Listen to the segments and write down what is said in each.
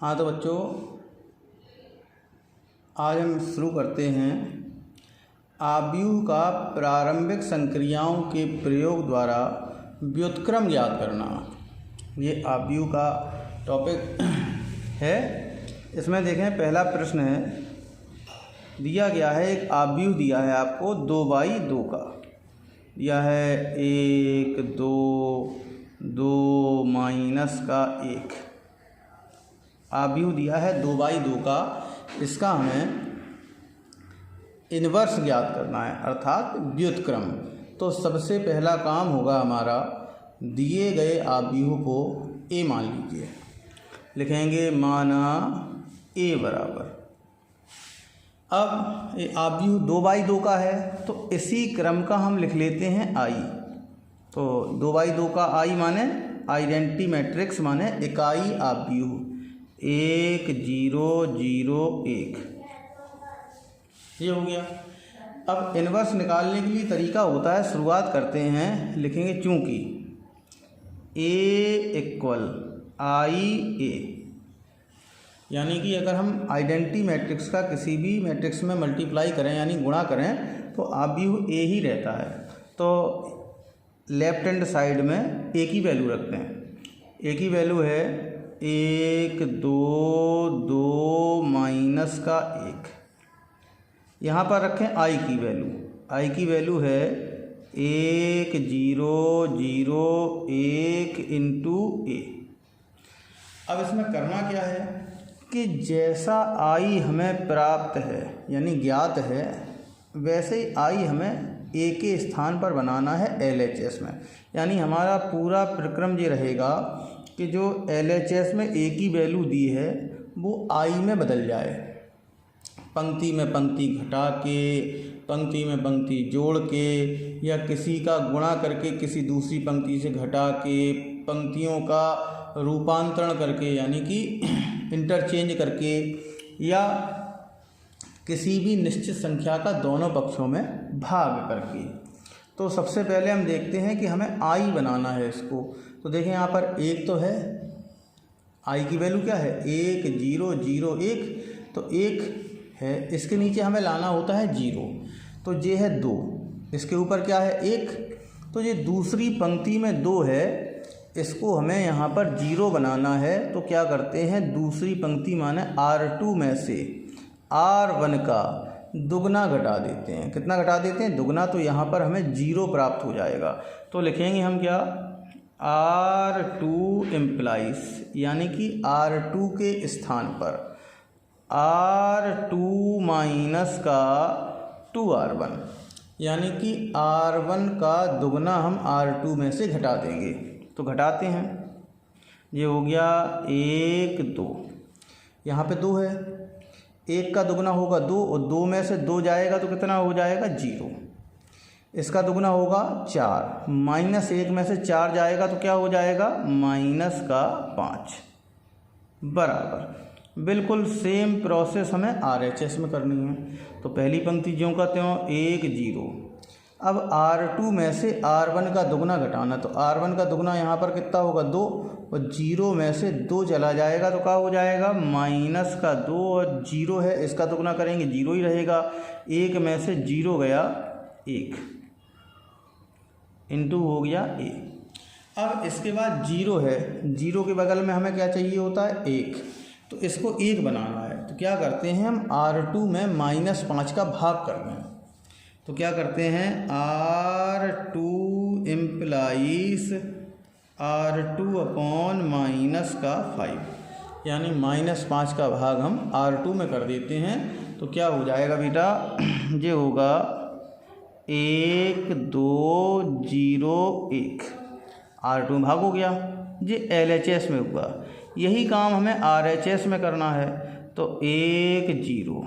हाँ तो बच्चों, आज हम शुरू करते हैं आव्यूह का प्रारंभिक संक्रियाओं के प्रयोग द्वारा व्युत्क्रम ज्ञात करना। ये आव्यूह का टॉपिक है। इसमें देखें, पहला प्रश्न है, दिया गया है एक आव्यूह दिया है आपको 2/2 का दिया है, 1 2 2 माइनस का 1 आव्यूह दिया है 2/2 का। इसका हमें इन्वर्स ज्ञात करना है, अर्थात व्युत्क्रम। तो सबसे पहला काम होगा हमारा, दिए गए आव्यूह को a मान लीजिए, लिखेंगे माना a बराबर। अब ये आव्यूह 2/2 का है, तो इसी क्रम का हम लिख लेते हैं i। तो 2/2 का i माने आइडेंटिटी मैट्रिक्स माने इकाई आव्यूह 1 0 0 1, ये हो गया। अब इन्वर्स निकालने के लिए तरीका होता है, शुरुआत करते हैं, लिखेंगे चूँकि a इक्वल i a, यानी कि अगर हम आइडेंटिटी मैट्रिक्स का किसी भी मैट्रिक्स में मल्टीप्लाई करें यानी गुणा करें तो आव्यूह a ही रहता है। तो लेफ्ट हैंड साइड में a की वैल्यू रखते हैं। a की वैल्यू है 1 2 2 माइनस का 1। यहाँ पर रखें i की वैल्यू। i की वैल्यू है 1 0 0 1 इंटू a। अब इसमें करना क्या है कि जैसा i हमें प्राप्त है यानी ज्ञात है, वैसे ही i हमें a के स्थान पर बनाना है LHS में। यानी हमारा पूरा प्रक्रम ये रहेगा कि जो LHS में a की वैल्यू दी है वो i में बदल जाए। पंक्ति में पंक्ति घटा के, पंक्ति में पंक्ति जोड़ के, या किसी का गुणा करके किसी दूसरी पंक्ति से घटा के, पंक्तियों का रूपांतरण करके यानी कि इंटरचेंज करके, या किसी भी निश्चित संख्या का दोनों पक्षों में भाग करके। तो सबसे पहले हम देखते हैं कि हमें i बनाना है इसको। तो देखें यहाँ पर 1 तो है, i की वैल्यू क्या है 1 0 0 1, तो 1 है, इसके नीचे हमें लाना होता है 0, तो ये है 2, इसके ऊपर क्या है 1, तो ये दूसरी पंक्ति में 2 है, इसको हमें यहाँ पर 0 बनाना है। तो क्या करते हैं, दूसरी पंक्ति माने R2 में से R1 का दुगना घटा देते हैं। कितना घटा देते हैं, दुगना। तो यहाँ पर हमें 0 प्राप्त हो जाएगा। तो लिखेंगे हम क्या, R2 इम्प्लाइज, यानी कि R2 के स्थान पर R2 माइनस का 2R1, यानी कि R1 का दुगना हम R2 में से घटा देंगे। तो घटाते हैं, ये हो गया 1 2, यहाँ पे 2 है, 1 का दुगना होगा 2, और 2 में से 2 जाएगा तो कितना हो जाएगा 0। इसका दुगना होगा 4, माइनस 1 में से 4 जाएगा तो क्या हो जाएगा माइनस का 5 बराबर। बिल्कुल सेम प्रोसेस हमें RHS में करनी है। तो पहली पंक्ति ज्यों का त्यों 1 0। अब R2 में से R1 का दुगना घटाना, तो R1 का दुगना यहाँ पर कितना होगा 2, और 0 में से 2 चला जाएगा तो क्या हो जाएगा माइनस का 2, और 0 है, इसका दुगना करेंगे 0 ही रहेगा। 1 में से 0 गया 1, इंटू हो गया 1। अब इसके बाद 0 है, 0 के बगल में हमें क्या चाहिए होता है 1, तो इसको 1 बनाना है। तो क्या करते हैं हम, R2 में -5 का भाग कर रहे हैं। तो क्या करते हैं, R2 implies R2 upon minus का 5, यानी -5 का भाग हम R2 में कर देते हैं। तो क्या हो जाएगा बेटा, ये होगा 1 2 0 1, R2 में भाग हो गया, ये LHS में हुआ। यही काम हमें RHS में करना है। तो 1 0,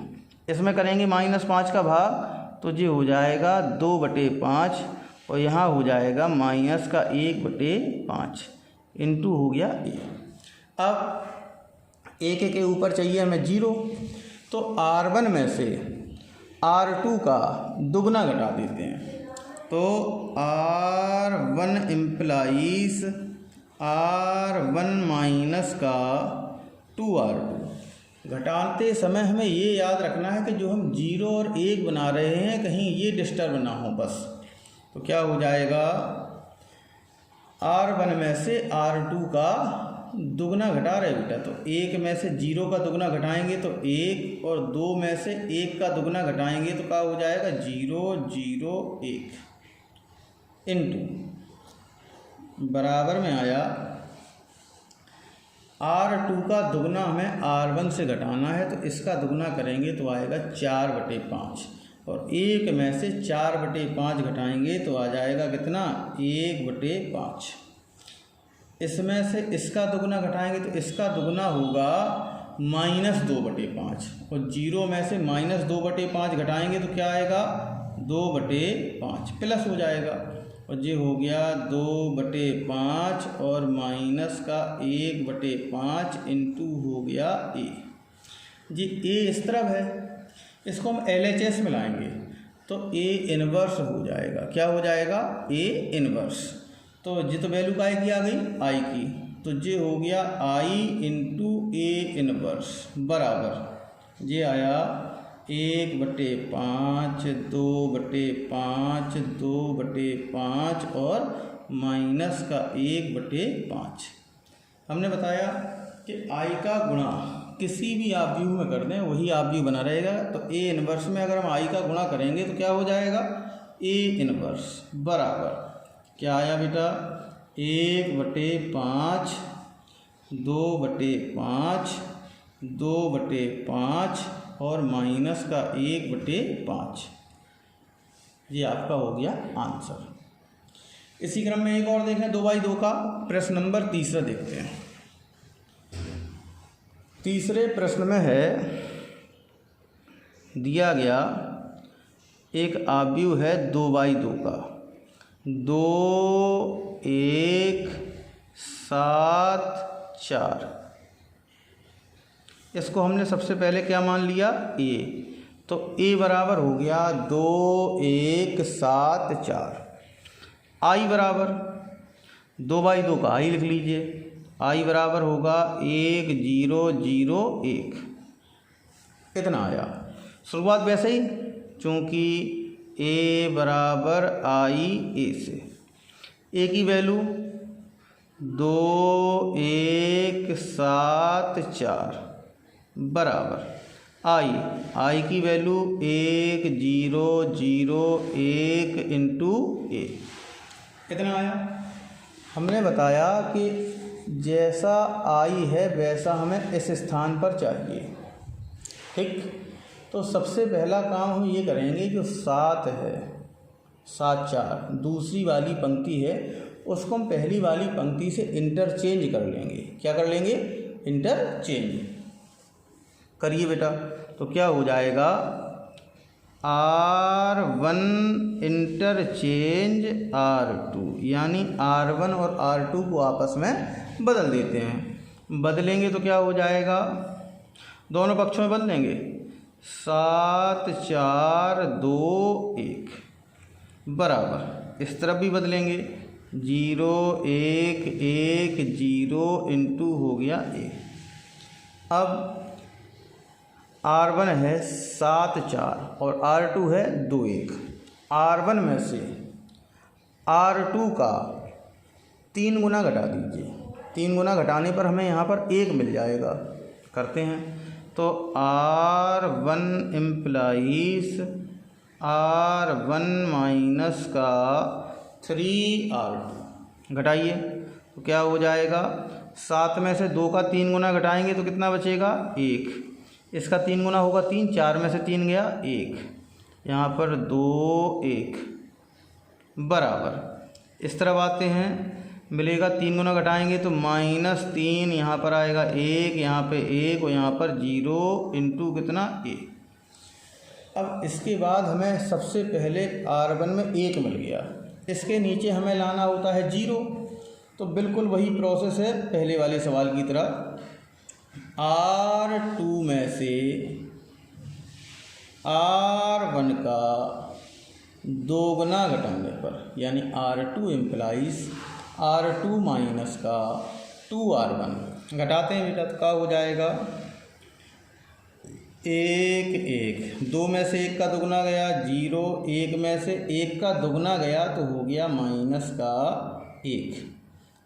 इसमें करेंगे -5 का भाग, तो ये हो जाएगा 2/5, और यहाँ हो जाएगा माइनस का 1/5 इंटू हो गया 1। अब 1 के ऊपर चाहिए हमें 0, तो R1 में से R2 का दुगना घटा देते हैं। तो R1 इम्प्लाइज R1 माइनस का 2r2। घटाते समय हमें ये याद रखना है कि जो हम 0 और 1 बना रहे हैं कहीं ये डिस्टर्ब ना हो बस। तो क्या हो जाएगा, r1 में से r2 का दुगना घटा रहे बेटा, तो 1 में से 0 का दुगना घटाएंगे तो 1, और 2 में से 1 का दुगना घटाएंगे तो क्या हो जाएगा 0 0 1 इंटू बराबर में आया r2 का दुगना हमें r1 से घटाना है तो इसका दुगना करेंगे तो आएगा 4/5, और 1 में से 4/5 घटाएंगे तो आ जाएगा कितना 1/5। इसमें से इसका दुगना घटाएंगे तो इसका दुगना होगा -2/5, और 0 में से -2/5 घटाएंगे तो क्या आएगा 2/5 प्लस हो जाएगा, और ये हो गया 2/5 और माइनस का 1/5 इंटू हो गया a। जी a इस तरफ है, इसको हम LHS में लाएंगे तो a इनवर्स हो जाएगा। क्या हो जाएगा a इनवर्स। तो जी तो वैल्यू काय की आ गई i की, तो ये हो गया i इंटू a इनवर्स बराबर ये आया 1/5 2/5 2/5 और माइनस का 1/5। हमने बताया कि i का गुणा किसी भी आव्यूह में कर दें वही आव्यूह बना रहेगा। तो a इनवर्स में अगर हम i का गुणा करेंगे तो क्या हो जाएगा a इनवर्स बराबर क्या आया बेटा 1/5 2/5 2/5 और माइनस का 1/5। ये आपका हो गया आंसर। इसी क्रम में एक और देखें 2/2 का प्रश्न नंबर 3 देखते हैं। तीसरे प्रश्न में है दिया गया एक आव्यूह है 2/2 का 2 1 7 4। इसको हमने सबसे पहले क्या मान लिया a, तो a बराबर हो गया 2 1 7 4। i बराबर 2/2 का i लिख लीजिए, i बराबर होगा 1 0 0 1। इतना आया। शुरुआत वैसे ही चूँकि a बराबर i a से, a की वैल्यू 2 1 7 4 बराबर i की वैल्यू 1 0 0 1 इंटू a। कितना आया। हमने बताया कि जैसा i है वैसा हमें इस स्थान पर चाहिए, ठीक। तो सबसे पहला काम हम ये करेंगे जो 7 है 7 4 दूसरी वाली पंक्ति है उसको हम पहली वाली पंक्ति से इंटरचेंज कर लेंगे। क्या कर लेंगे इंटरचेंज करिए बेटा। तो क्या हो जाएगा r1 इंटरचेंज r2, यानी r1 और r2 को आपस में बदल देते हैं। बदलेंगे तो क्या हो जाएगा दोनों पक्षों में बदलेंगे 7 4 2 1 बराबर इस तरफ भी बदलेंगे 0 1 1 0 इंटू हो गया 1। अब r1 है 7 4 और r2 है 2 1। r1 में से r2 का 3 गुना घटा दीजिए। 3 गुना घटाने पर हमें यहाँ पर 1 मिल जाएगा। करते हैं तो r1 इम्प्लाइज r1 माइनस का 3r2 घटाइए तो क्या हो जाएगा 7 में से 2 का 3 गुना घटाएंगे तो कितना बचेगा 1। इसका 3 गुना होगा 3, 4 में से 3 गया 1, यहाँ पर 2 1 बराबर इस तरफ आते हैं मिलेगा 3 गुना घटाएंगे तो -3, यहाँ पर आएगा 1, यहाँ पे 1 और यहाँ पर 0 इंटू कितना 1। अब इसके बाद हमें सबसे पहले r1 में 1 मिल गया, इसके नीचे हमें लाना होता है 0। तो बिल्कुल वही प्रोसेस है पहले वाले सवाल की तरह। r2 में से r1 का 2 गुना घटाने पर यानी r2 इम्प्लाइज r2 माइनस का 2r1 घटाते हैं बेटा तो क्या हो जाएगा 1 2 में से 1 का दुगना गया 0, 1 में से 1 का दुगना गया तो हो गया माइनस का 1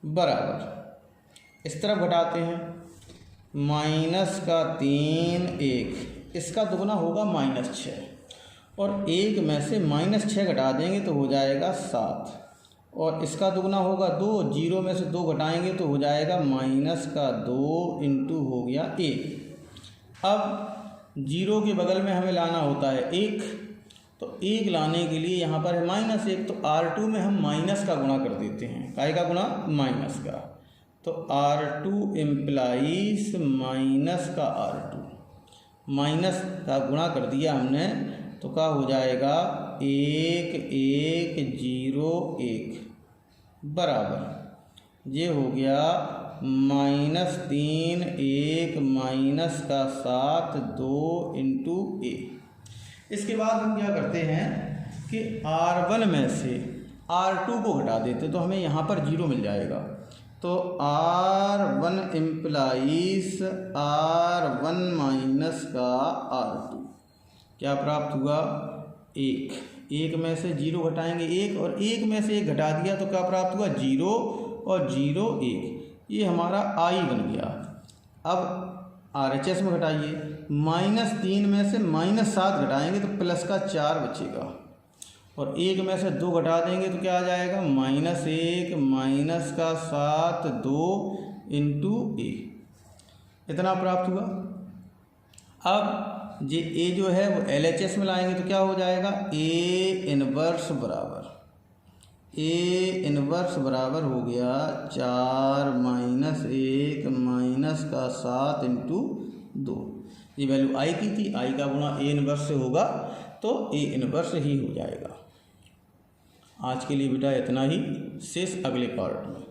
बराबर इस तरफ घटाते हैं माइनस का 3 1 इसका दुगना होगा -6 और 1 में से -6 घटा देंगे तो हो जाएगा 7 और इसका दुगना होगा 2, 0 में से 2 घटाएंगे तो हो जाएगा -2 इंटू हो गया 1। अब 0 के बगल में हमें लाना होता है 1 तो 1 लाने के लिए यहाँ पर है -1 तो R2 में हम माइनस का गुणा कर देते हैं। काय का गुणा? माइनस का। तो R2 इम्प्लाइज माइनस का R2 माइनस का गुणा कर दिया हमने तो क्या हो जाएगा 1 1 0 1 बराबर ये हो गया -3 1 माइनस का 7 2 इंटू a। इसके बाद हम क्या करते हैं कि R1 में से R2 को घटा देते तो हमें यहाँ पर 0 मिल जाएगा। तो R1 इम्प्लाइज R1 माइनस का R2 क्या प्राप्त हुआ 1 में से 0 घटाएंगे 1 और 1 में से 1 घटा दिया तो क्या प्राप्त हुआ 0 और 0 1 ये हमारा I बन गया। अब RHS में घटाइए -3 में से -7 घटाएंगे तो प्लस का 4 बचेगा और 1 में से 2 घटा देंगे तो क्या आ जाएगा -1 माइनस का 7 2 इंटू a इतना प्राप्त हुआ। अब ये a जो है वो LHS में लाएंगे तो क्या हो जाएगा A इनवर्स बराबर हो गया 4 -1 माइनस का 7 इंटू 2। ये वैल्यू I की थी, I का गुणा A इनवर्स से होगा तो A इनवर्स ही हो जाएगा। आज के लिए बेटा इतना ही, शेष अगले पार्ट में।